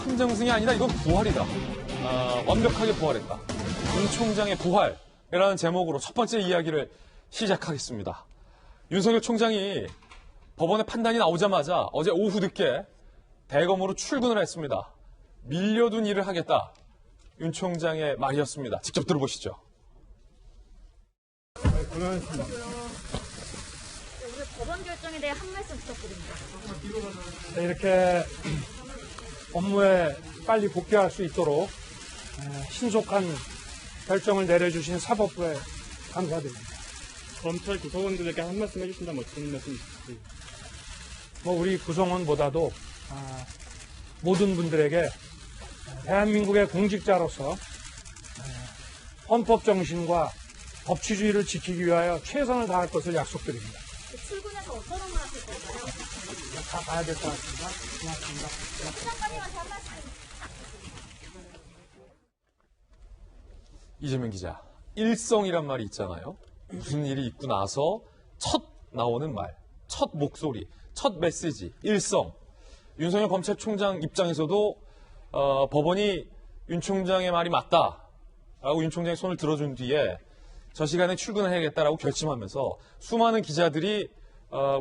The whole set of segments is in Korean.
판정승이 아니다. 이건 부활이다. 완벽하게 부활했다. 윤 총장의 부활이라는 제목으로 첫 번째 이야기를 시작하겠습니다. 윤석열 총장이 법원의 판단이 나오자마자 어제 오후 늦게 대검으로 출근을 했습니다. 밀려둔 일을 하겠다. 윤 총장의 말이었습니다. 직접 들어보시죠. 우리 법원 결정에 대해 한 말씀 부탁드립니다. 이렇게 업무에 빨리 복귀할 수 있도록 신속한 결정을 내려주신 사법부에 감사드립니다. 검찰 구성원들에게 한 말씀 해주신다면 어떤 말씀 있으세요? 우리 구성원보다도 모든 분들에게 대한민국의 공직자로서 헌법 정신과 법치주의를 지키기 위하여 최선을 다할 것을 약속드립니다. 출근해서 어떤 업무 하실 건가요? 다 봐야 될 것 같습니다. 고맙습니다. 부장관님한테 한 말씀. 이재명 기자, 일성이란 말이 있잖아요. 무슨 일이 있고 나서 첫 나오는 말, 첫 목소리, 첫 메시지, 일성. 윤석열 검찰총장 입장에서도 법원이 윤 총장의 말이 맞다라고 윤 총장의 손을 들어준 뒤에 저 시간에 출근을 해야겠다라고 결심하면서 수많은 기자들이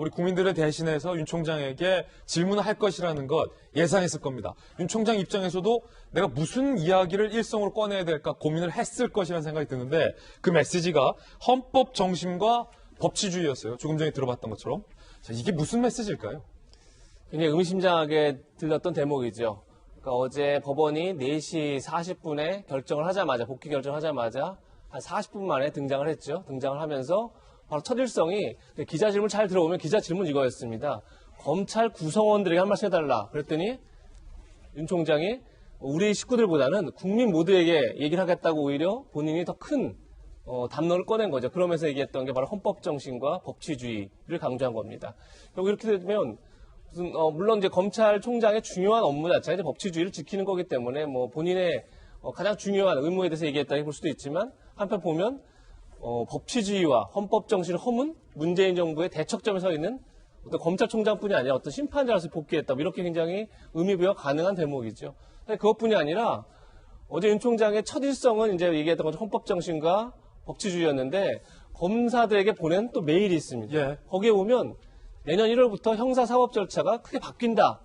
우리 국민들을 대신해서 윤 총장에게 질문을 할 것이라는 것 예상했을 겁니다. 윤 총장 입장에서도 내가 무슨 이야기를 일성으로 꺼내야 될까 고민을 했을 것이라는 생각이 드는데 그 메시지가 헌법 정신과 법치주의였어요. 조금 전에 들어봤던 것처럼. 자, 이게 무슨 메시지일까요? 굉장히 의미심장하게 들렸던 대목이죠. 그러니까 어제 법원이 4시 40분에 결정을 하자마자, 복귀 결정하자마자 한 40분 만에 등장을 했죠. 등장을 하면서 바로 첫 일성이 기자 질문 잘 들어보면 기자 질문 이거였습니다. 검찰 구성원들에게 한 말씀 해달라. 그랬더니 윤 총장이 우리 식구들보다는 국민 모두에게 얘기를 하겠다고 오히려 본인이 더 큰 담론을 꺼낸 거죠. 그러면서 얘기했던 게 바로 헌법 정신과 법치주의를 강조한 겁니다. 결국 이렇게 되면 물론 이제 검찰총장의 중요한 업무 자체가 이제 법치주의를 지키는 거기 때문에 본인의 가장 중요한 의무에 대해서 얘기했다고 볼 수도 있지만 한편 보면 법치주의와 헌법 정신을 허문 문재인 정부의 대척점에 서 있는 어떤 검찰총장뿐이 아니라 어떤 심판자로서 복귀했다. 이렇게 굉장히 의미부여 가능한 대목이죠. 그것뿐이 아니라 어제 윤 총장의 첫 일성은 이제 얘기했던 것처럼 헌법 정신과 법치주의였는데 검사들에게 보낸 또 메일이 있습니다. 예. 거기에 보면 내년 1월부터 형사사법 절차가 크게 바뀐다.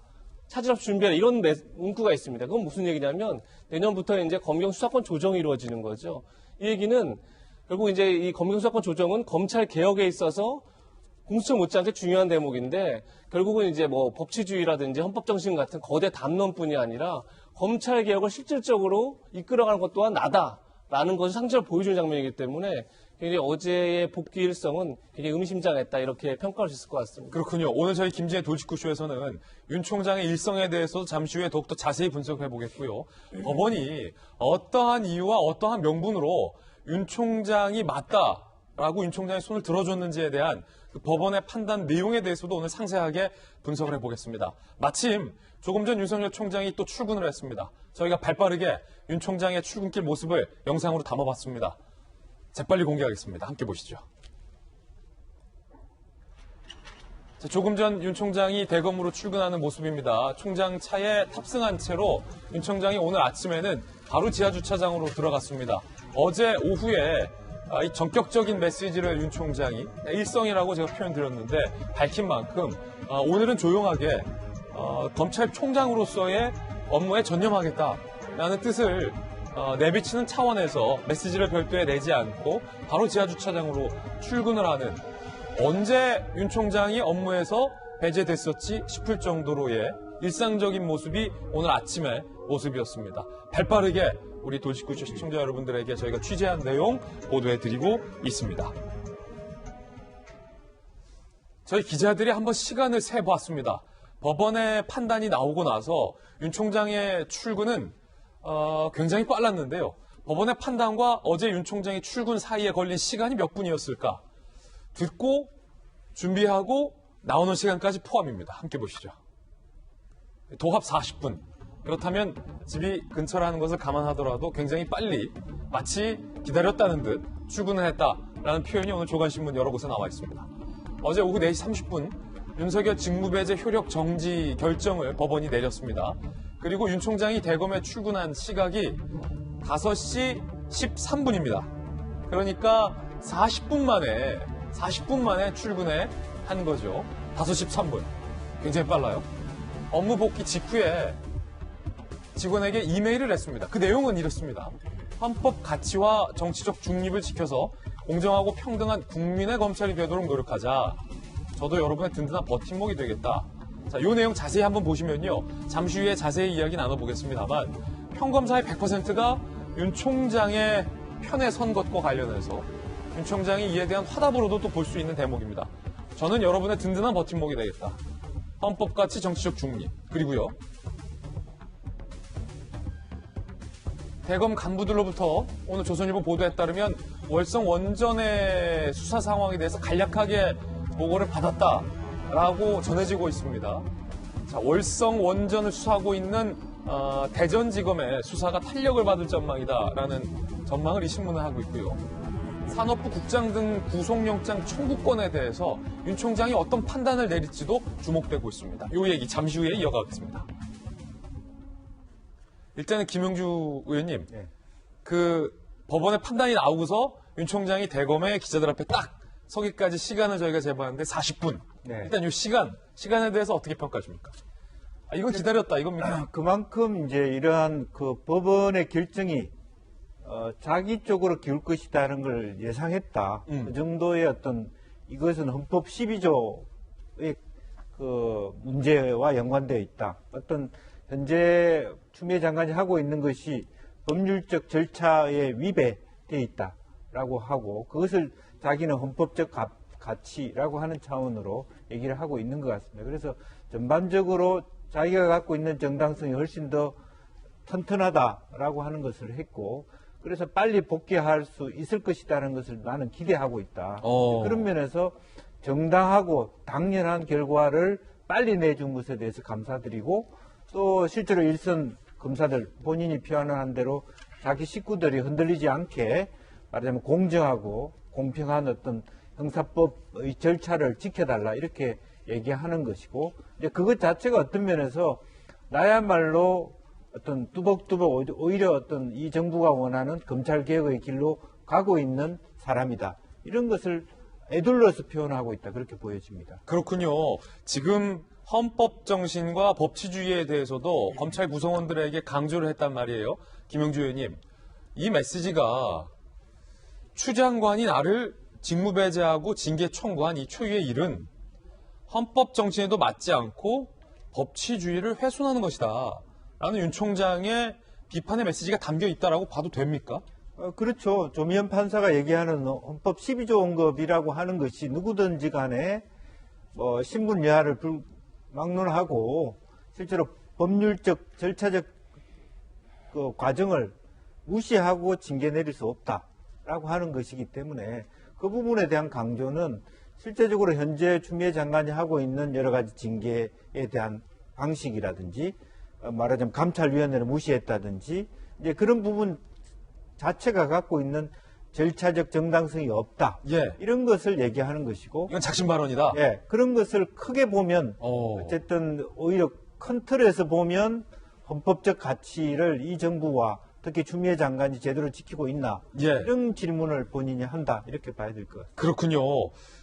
차질없이 준비해라. 이런 문구가 있습니다. 그건 무슨 얘기냐면 내년부터 이제 검경 수사권 조정이 이루어지는 거죠. 이 얘기는 결국 이제 이 검경 수사권 조정은 검찰 개혁에 있어서 공수처 못지않게 중요한 대목인데 결국은 이제 법치주의라든지 헌법 정신 같은 거대 담론뿐이 아니라 검찰 개혁을 실질적으로 이끌어가는 것 또한 나다라는 것을 상징적으로 보여주는 장면이기 때문에 굉장히 어제의 복귀 일성은 굉장히 의미심장했다 이렇게 평가할 수 있을 것 같습니다. 그렇군요. 오늘 저희 김진의 돌직구쇼에서는 윤 총장의 일성에 대해서 잠시 후에 더욱더 자세히 분석해 보겠고요. 법원이 어떠한 이유와 어떠한 명분으로 윤 총장이 맞다라고 윤 총장의 손을 들어줬는지에 대한 그 법원의 판단 내용에 대해서도 오늘 상세하게 분석을 해보겠습니다. 마침 조금 전 윤석열 총장이 또 출근을 했습니다. 저희가 발빠르게 윤 총장의 출근길 모습을 영상으로 담아봤습니다. 재빨리 공개하겠습니다. 함께 보시죠. 자, 조금 전 윤 총장이 대검으로 출근하는 모습입니다. 총장 차에 탑승한 채로 윤 총장이 오늘 아침에는 바로 지하주차장으로 들어갔습니다. 어제 오후에 이 전격적인 메시지를 윤 총장이 일성이라고 제가 표현드렸는데 밝힌 만큼 오늘은 조용하게 검찰총장으로서의 업무에 전념하겠다라는 뜻을 내비치는 차원에서 메시지를 별도에 내지 않고 바로 지하주차장으로 출근을 하는 언제 윤 총장이 업무에서 배제됐었지 싶을 정도로의 일상적인 모습이 오늘 아침의 모습이었습니다. 발빠르게 우리 돌직구쇼 시청자 여러분들에게 저희가 취재한 내용 보도해드리고 있습니다. 저희 기자들이 한번 시간을 세보았습니다. 법원의 판단이 나오고 나서 윤 총장의 출근은 굉장히 빨랐는데요. 법원의 판단과 어제 윤 총장의 출근 사이에 걸린 시간이 몇 분이었을까? 듣고 준비하고 나오는 시간까지 포함입니다. 함께 보시죠. 도합 40분. 그렇다면 집이 근처라는 것을 감안하더라도 굉장히 빨리 마치 기다렸다는 듯 출근을 했다라는 표현이 오늘 조간신문 여러 곳에 나와 있습니다. 어제 오후 4시 30분 윤석열 직무배제 효력 정지 결정을 법원이 내렸습니다. 그리고 윤 총장이 대검에 출근한 시각이 5시 13분입니다. 그러니까 40분 만에 출근해 한 거죠. 5시 13분. 굉장히 빨라요. 업무 복귀 직후에 직원에게 이메일을 했습니다. 그 내용은 이렇습니다. 헌법 가치와 정치적 중립을 지켜서 공정하고 평등한 국민의 검찰이 되도록 노력하자. 저도 여러분의 든든한 버팀목이 되겠다. 자, 이 내용 자세히 한번 보시면요. 잠시 후에 자세히 이야기 나눠보겠습니다만 평검사의 100%가 윤 총장의 편에 선 것과 관련해서 윤 총장이 이에 대한 화답으로도 또 볼 수 있는 대목입니다. 저는 여러분의 든든한 버팀목이 되겠다. 헌법가치 정치적 중립. 그리고요. 대검 간부들로부터 오늘 조선일보 보도에 따르면 월성 원전의 수사 상황에 대해서 간략하게 보고를 받았다라고 전해지고 있습니다. 자, 월성 원전을 수사하고 있는 대전지검의 수사가 탄력을 받을 전망이다라는 전망을 이 신문은 하고 있고요. 산업부 국장 등 구속영장 청구권에 대해서 윤 총장이 어떤 판단을 내릴지도 주목되고 있습니다. 이 얘기 잠시 후에 이어가겠습니다. 일단은 김영주 의원님, 그 법원의 판단이 나오고서 윤 총장이 대검의 기자들 앞에 딱 서기까지 시간을 저희가 재봤는데 40분. 일단 이 시간에 대해서 어떻게 평가하십니까? 이건 기다렸다, 이겁니까? 그만큼 이제 이러한 그 법원의 결정이 자기 쪽으로 기울 것이다는 걸 예상했다. 그 정도의 어떤 이것은 헌법 12조의 그 문제와 연관되어 있다. 어떤 현재 추미애 장관이 하고 있는 것이 법률적 절차에 위배되어 있다라고 하고 그것을 자기는 헌법적 가치라고 하는 차원으로 얘기를 하고 있는 것 같습니다. 그래서 전반적으로 자기가 갖고 있는 정당성이 훨씬 더 튼튼하다라고 하는 것을 했고 그래서 빨리 복귀할 수 있을 것이라는 것을 나는 기대하고 있다. 그런 면에서 정당하고 당연한 결과를 빨리 내준 것에 대해서 감사드리고 또 실제로 일선 검사들 본인이 표현한 대로 자기 식구들이 흔들리지 않게 말하자면 공정하고 공평한 어떤 형사법의 절차를 지켜달라 이렇게 얘기하는 것이고 이제 그것 자체가 어떤 면에서 나야말로 어떤 뚜벅뚜벅 오히려 어떤 이 정부가 원하는 검찰개혁의 길로 가고 있는 사람이다. 이런 것을 애둘러서 표현하고 있다. 그렇게 보여집니다. 그렇군요. 지금 헌법 정신과 법치주의에 대해서도 검찰 구성원들에게 강조를 했단 말이에요. 김영주 의원님. 이 메시지가 추 장관이 나를 직무배제하고 징계 청구한 이 초유의 일은 헌법 정신에도 맞지 않고 법치주의를 훼손하는 것이다. 라는 윤 총장의 비판의 메시지가 담겨 있다라고 봐도 됩니까? 그렇죠. 조미연 판사가 얘기하는 헌법 12조 언급이라고 하는 것이 누구든지 간에 신분 여하를 막론하고 실제로 법률적 절차적 그 과정을 무시하고 징계 내릴 수 없다라고 하는 것이기 때문에 그 부분에 대한 강조는 실제적으로 현재 추미애 장관이 하고 있는 여러 가지 징계에 대한 방식이라든지 말하자면 감찰위원회를 무시했다든지 이제 그런 부분 자체가 갖고 있는 절차적 정당성이 없다. 이런 것을 얘기하는 것이고 이건 작심 발언이다. 그런 것을 크게 보면 어쨌든 오히려 큰 틀에서 보면 헌법적 가치를 이 정부와 특히 추미애 장관이 제대로 지키고 있나 이런 질문을 본인이 한다 이렇게 봐야 될 것 같습니다. 그렇군요.